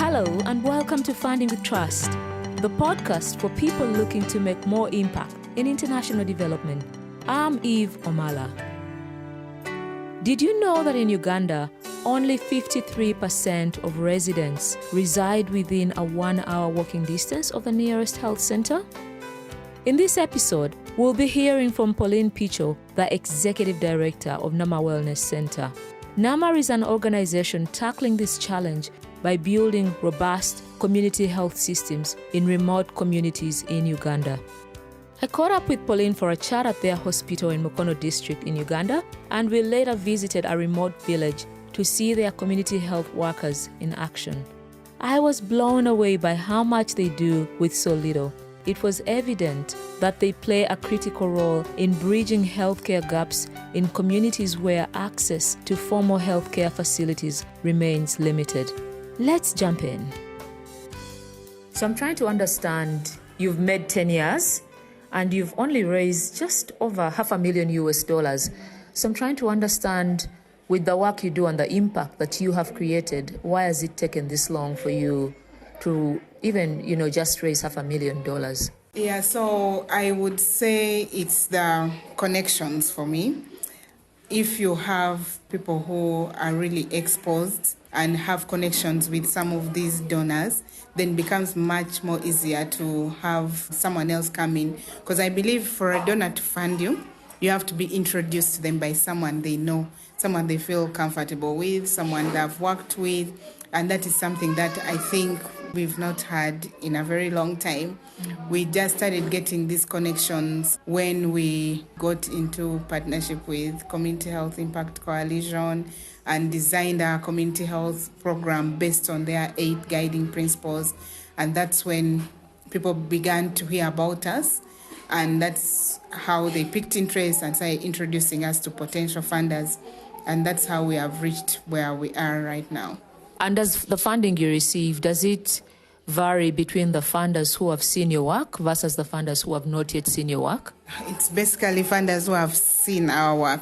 Hello and welcome to Funding with Trust, the podcast for people looking to make more impact in international development. I'm Eve Omala. Did you know that in Uganda, only 53% of residents reside within a 1-hour walking distance of the nearest health center? In this episode, we'll be hearing from Pauline Picho, the Executive Director of NAMA Wellness Center. NAMA is an organization tackling this challenge by building robust community health systems in remote communities in Uganda. I caught up with Pauline for a chat at their hospital in Mukono District in Uganda, and we later visited a remote village to see their community health workers in action. I was blown away by how much they do with so little. It was evident that they play a critical role in bridging healthcare gaps in communities where access to formal healthcare facilities remains limited. Let's jump in. So I'm trying to understand, you've made 10 years and you've only raised just over $500,000 US. So I'm trying to understand, with the work you do and the impact that you have created, why has it taken this long for you to even, just raise $500,000? Yeah, so I would say it's the connections for me. If you have people who are really exposed and have connections with some of these donors, then it becomes much more easier to have someone else come in. Because I believe for a donor to fund you, you have to be introduced to them by someone they know, someone they feel comfortable with, someone they've worked with. And that is something that I think we've not had in a very long time. We just started getting these connections when we got into partnership with Community Health Impact Coalition and designed our community health program based on their 8 guiding principles. And that's when people began to hear about us. And that's how they picked interest and started introducing us to potential funders. And that's how we have reached where we are right now. And does the funding you receive, does it vary between the funders who have seen your work versus the funders who have not yet seen your work? It's basically funders who have seen our work.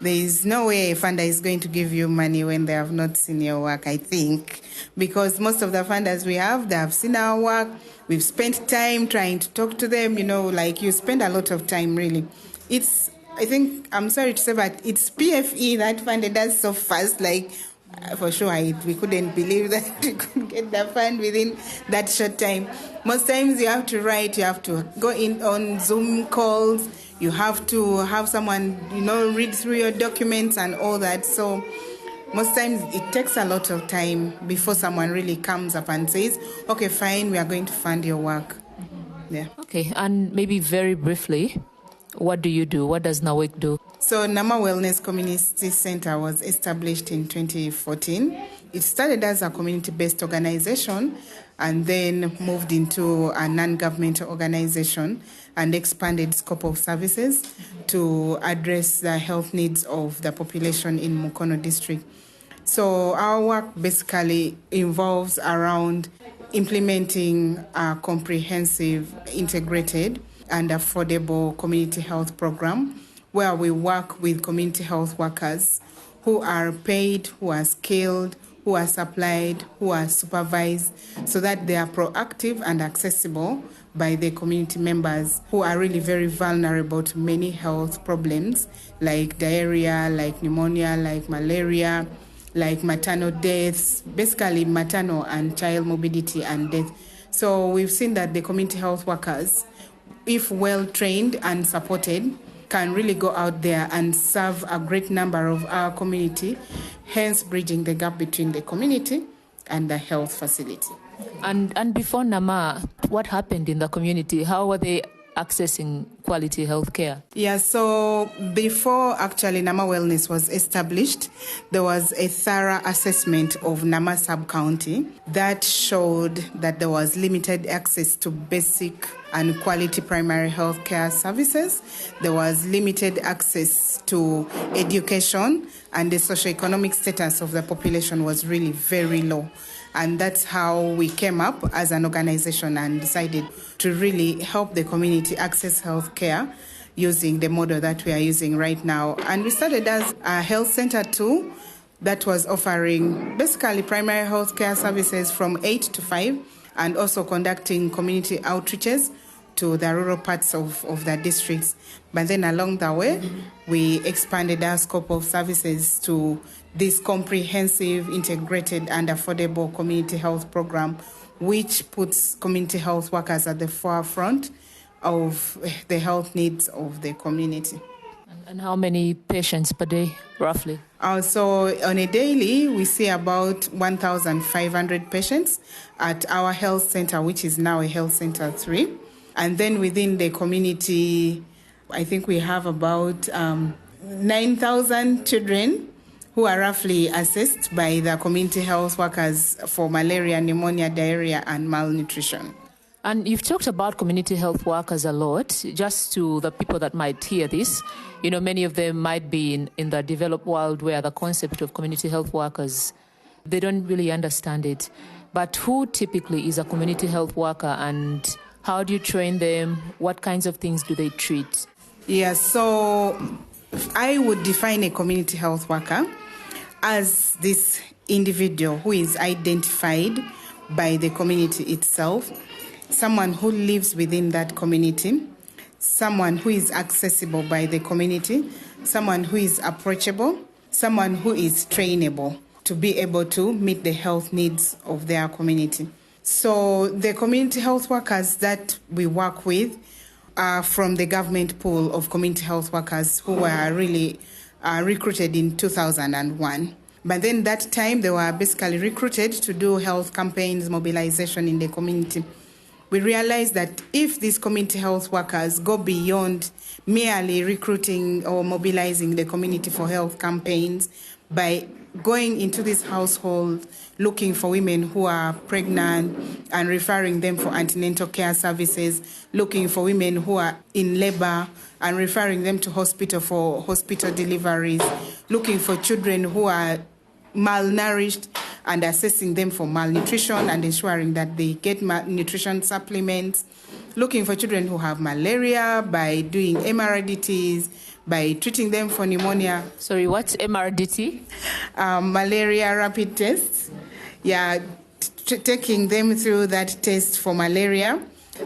There is no way a funder is going to give you money when they have not seen your work, I think. Because most of the funders we have, they have seen our work. We've spent time trying to talk to them, you spend a lot of time really. I'm sorry to say, but it's PFE that funded us so fast, for sure, we couldn't believe that we could get the fund within that short time. Most times you have to write, you have to go in on Zoom calls, you have to have someone, read through your documents and all that. So most times it takes a lot of time before someone really comes up and says, okay, fine, we are going to fund your work. Yeah. Okay, and maybe very briefly, what do you do? What does NAWEC do? So NAMA Wellness Community Center was established in 2014. It started as a community-based organization and then moved into a non-governmental organization and expanded scope of services to address the health needs of the population in Mukono District. So our work basically involves around implementing a comprehensive, integrated, and affordable community health program where we work with community health workers who are paid, who are skilled, who are supplied, who are supervised, so that they are proactive and accessible by the community members who are really very vulnerable to many health problems like diarrhea, like pneumonia, like malaria, like maternal deaths, basically maternal and child morbidity and death. So we've seen that the community health workers, if well trained and supported, can really go out there and serve a great number of our community, hence bridging the gap between the community and the health facility. And before NAMA, what happened in the community? How were they accessing quality health care? Yeah, so before actually NAMA Wellness was established, there was a thorough assessment of NAMA sub-county that showed that there was limited access to basic and quality primary health care services. There was limited access to education, and the socioeconomic status of the population was really very low. And that's how we came up as an organization and decided to really help the community access health care using the model that we are using right now. And we started as a health center too, that was offering basically primary health care services from 8 to 5 and also conducting community outreaches to the rural parts of the districts. But then along the way, we expanded our scope of services to this comprehensive, integrated and affordable community health program, which puts community health workers at the forefront of the health needs of the community. And how many patients per day, roughly? So on a daily, we see about 1,500 patients at our health center, which is now a health center 3. And then within the community, I think we have about 9,000 children who are roughly assessed by the community health workers for malaria, pneumonia, diarrhea, and malnutrition. And you've talked about community health workers a lot. Just to the people that might hear this, many of them might be in the developed world where the concept of community health workers, they don't really understand it. But who typically is a community health worker, and how do you train them? What kinds of things do they treat? Yeah, so I would define a community health worker as this individual who is identified by the community itself, someone who lives within that community, someone who is accessible by the community, someone who is approachable, someone who is trainable to be able to meet the health needs of their community. So the community health workers that we work with are from the government pool of community health workers who were really recruited in 2001. But then that time they were basically recruited to do health campaigns, mobilization in the community. We realized that if these community health workers go beyond merely recruiting or mobilizing the community for health campaigns by going into this household, looking for women who are pregnant and referring them for antenatal care services, looking for women who are in labor and referring them to hospital for hospital deliveries, looking for children who are malnourished and assessing them for malnutrition and ensuring that they get nutrition supplements, looking for children who have malaria by doing MRDTs, by treating them for pneumonia. Sorry, what's MRDT? Malaria rapid tests. Yeah, taking them through that test for malaria.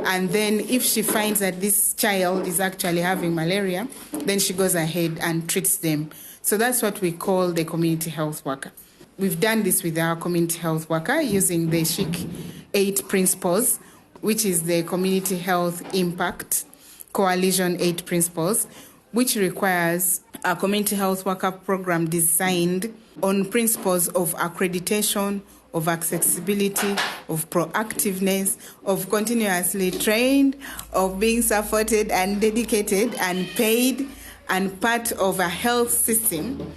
And then if she finds that this child is actually having malaria, then she goes ahead and treats them. So that's what we call the community health worker. We've done this with our community health worker using the CHIC 8 principles, which is the Community Health Impact Coalition 8 principles, which requires a community health worker program designed on principles of accreditation, of accessibility, of proactiveness, of continuously trained, of being supported and dedicated and paid and part of a health system.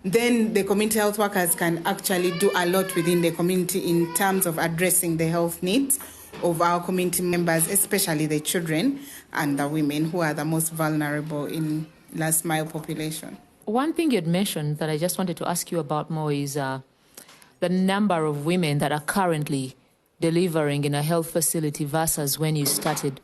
Then the community health workers can actually do a lot within the community in terms of addressing the health needs of our community members, especially the children and the women who are the most vulnerable in last mile population. One thing you'd mentioned that I just wanted to ask you about more is the number of women that are currently delivering in a health facility versus when you started.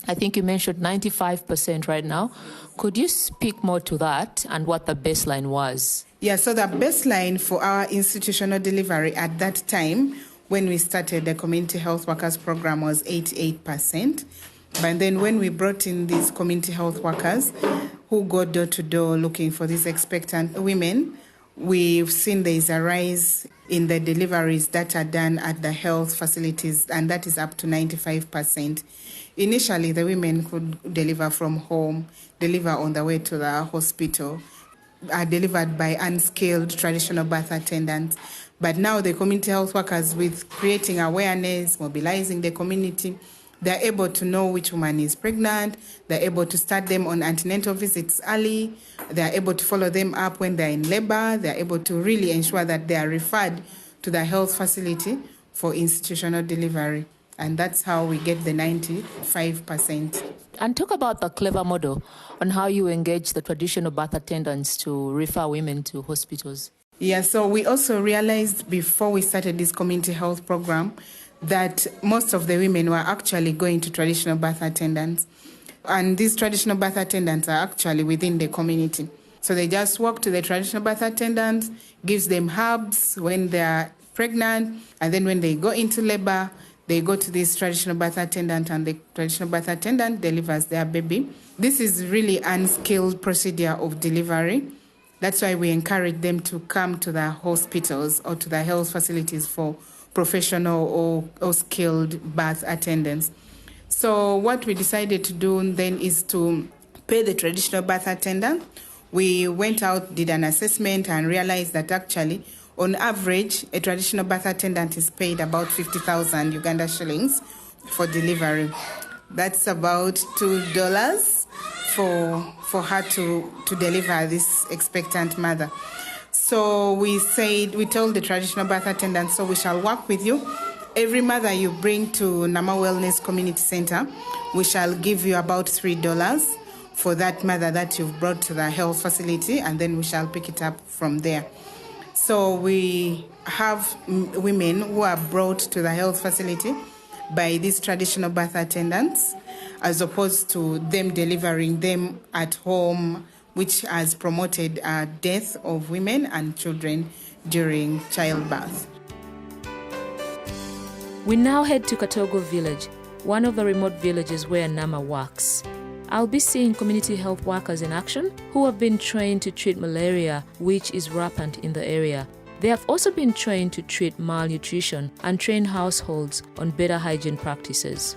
I think you mentioned 95% right now. Could you speak more to that and what the baseline was? Yeah, so the baseline for our institutional delivery at that time when we started the community health workers program was 88%. But then when we brought in these community health workers who go door to door looking for these expectant women, we've seen there is a rise in the deliveries that are done at the health facilities, and that is up to 95%. Initially, the women could deliver from home, deliver on the way to the hospital, are delivered by unskilled traditional birth attendants. But now the community health workers, with creating awareness, mobilizing the community, they're able to know which woman is pregnant, they're able to start them on antenatal visits early, they're able to follow them up when they're in labor, they're able to really ensure that they are referred to the health facility for institutional delivery. And that's how we get the 95%. And talk about the clever model on how you engage the traditional birth attendants to refer women to hospitals. Yeah, so we also realized before we started this community health program that most of the women were actually going to traditional birth attendants. And these traditional birth attendants are actually within the community. So they just walk to the traditional birth attendant, gives them herbs when they are pregnant, and then when they go into labor, they go to this traditional birth attendant, and the traditional birth attendant delivers their baby. This is really unskilled procedure of delivery. That's why we encourage them to come to the hospitals or to the health facilities for professional or skilled birth attendants. So what we decided to do then is to pay the traditional birth attendant. We went out, did an assessment, and realized that actually, on average, a traditional birth attendant is paid about 50,000 Uganda shillings for delivery. That's about $2 for her to deliver this expectant mother. So we told the traditional birth attendant, so we shall work with you. Every mother you bring to Nama Wellness Community Center, we shall give you about $3 for that mother that you've brought to the health facility, and then we shall pick it up from there. So we have women who are brought to the health facility by these traditional birth attendants, as opposed to them delivering them at home, which has promoted death of women and children during childbirth. We now head to Katogo village, one of the remote villages where NAMA works. I'll be seeing community health workers in action who have been trained to treat malaria, which is rampant in the area. They have also been trained to treat malnutrition and train households on better hygiene practices.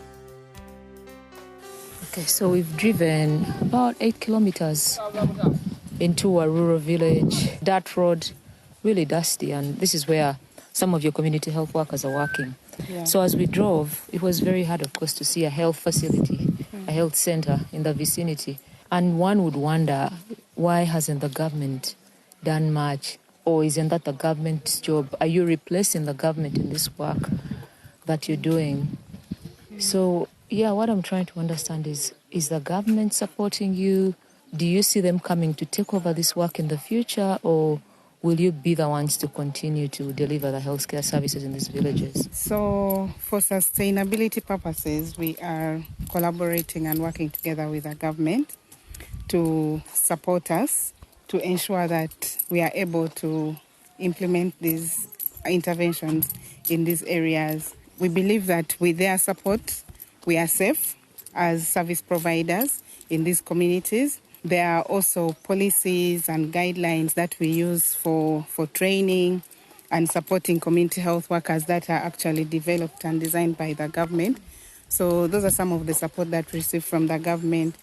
Okay, so we've driven about 8 kilometers into a rural village, dirt road, really dusty, and this is where some of your community health workers are working. Yeah. So as we drove, it was very hard, of course, to see a health facility, a health center in the vicinity. And one would wonder, why hasn't the government done much? Or isn't that the government's job? Are you replacing the government in this work that you're doing? So, yeah, what I'm trying to understand is the government supporting you? Do you see them coming to take over this work in the future? Or will you be the ones to continue to deliver the healthcare services in these villages? So for sustainability purposes, we are collaborating and working together with the government to support us, to ensure that we are able to implement these interventions in these areas. We believe that with their support, we are safe as service providers in these communities. There are also policies and guidelines that we use for training and supporting community health workers that are actually developed and designed by the government. So those are some of the support that we receive from the government.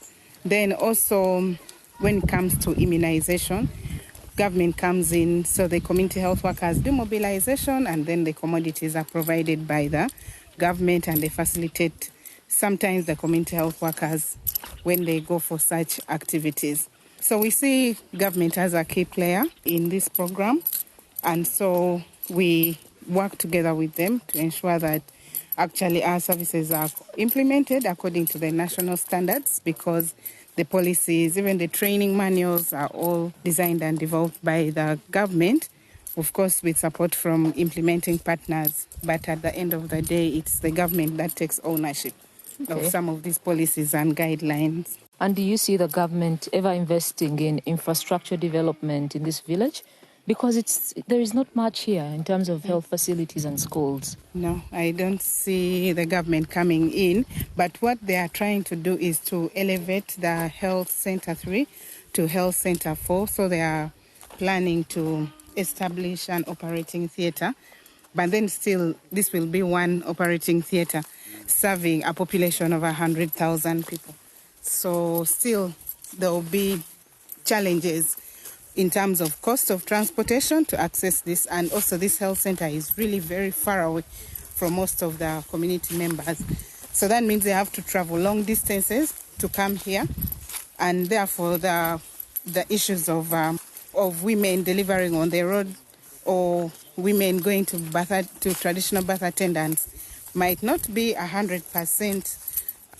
Then also, when it comes to immunization, government comes in, so the community health workers do mobilization, and then the commodities are provided by the government, and they facilitate sometimes the community health workers when they go for such activities. So we see government as a key player in this program, and so we work together with them to ensure that actually our services are implemented according to the national standards, because the policies, even the training manuals, are all designed and developed by the government, of course with support from implementing partners. But at the end of the day, it's the government that takes ownership of some of these policies and guidelines. And do you see the government ever investing in infrastructure development in this village? Because there is not much here in terms of health facilities and schools. No, I don't see the government coming in. But what they are trying to do is to elevate the Health Center 3 to Health Center 4. So they are planning to establish an operating theater. But then still, this will be one operating theater serving a population of 100,000 people. So still, there will be challenges in terms of cost of transportation to access this. And also this health center is really very far away from most of the community members. So that means they have to travel long distances to come here. And therefore the issues of women delivering on the road, or women going to traditional birth attendants, might not be 100%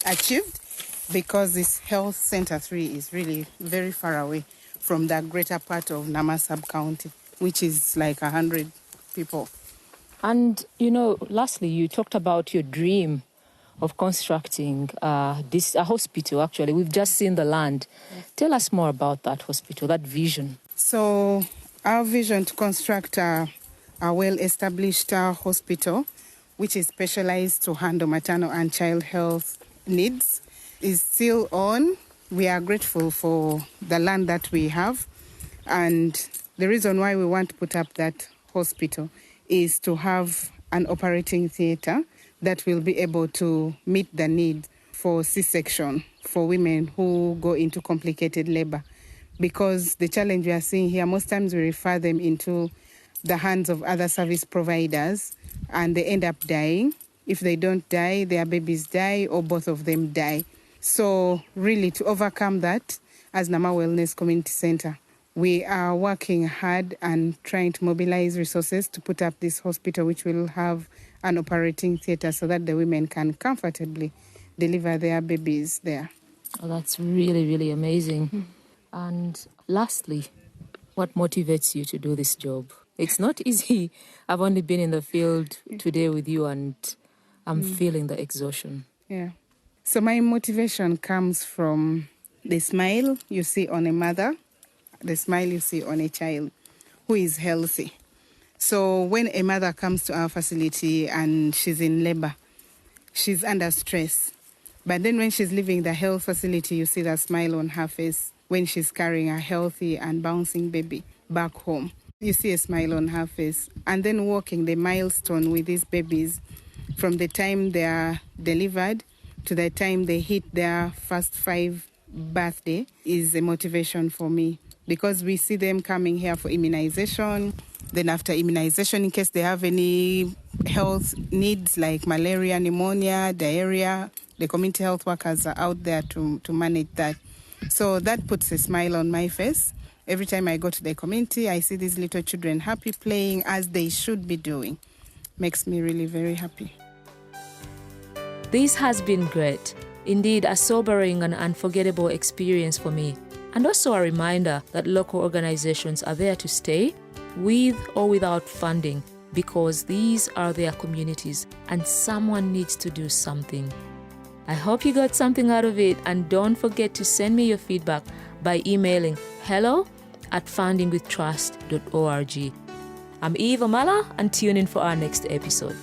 achieved, because this Health Center 3 is really very far away from the greater part of Nama sub-county, which is like 100 people. And, lastly, you talked about your dream of constructing a hospital, actually. We've just seen the land. Tell us more about that hospital, that vision. So our vision to construct a well-established hospital, which is specialized to handle maternal and child health needs, is still on. We are grateful for the land that we have. And the reason why we want to put up that hospital is to have an operating theatre that will be able to meet the need for C-section for women who go into complicated labor. Because the challenge we are seeing here, most times we refer them into the hands of other service providers and they end up dying. If they don't die, their babies die or both of them die. So really to overcome that, as Nama Wellness Community Center, we are working hard and trying to mobilize resources to put up this hospital, which will have an operating theatre so that the women can comfortably deliver their babies there. Oh, that's really, really amazing. And lastly, what motivates you to do this job? It's not easy. I've only been in the field today with you and I'm feeling the exhaustion. Yeah. So my motivation comes from the smile you see on a mother, the smile you see on a child who is healthy. So when a mother comes to our facility and she's in labor, she's under stress. But then when she's leaving the health facility, you see that smile on her face. When she's carrying a healthy and bouncing baby back home, you see a smile on her face. And then walking the milestone with these babies from the time they are delivered to the time they hit their first 5 birthday is a motivation for me, because we see them coming here for immunization. Then after immunization, in case they have any health needs like malaria, pneumonia, diarrhea, the community health workers are out there to manage that. So that puts a smile on my face. Every time I go to the community, I see these little children happy playing as they should be doing. Makes me really very happy. This has been great. Indeed, a sobering and unforgettable experience for me. And also a reminder that local organizations are there to stay, with or without funding, because these are their communities and someone needs to do something. I hope you got something out of it, and don't forget to send me your feedback by emailing hello@foundingwithtrust.org. I'm Eve Omala, and tune in for our next episode.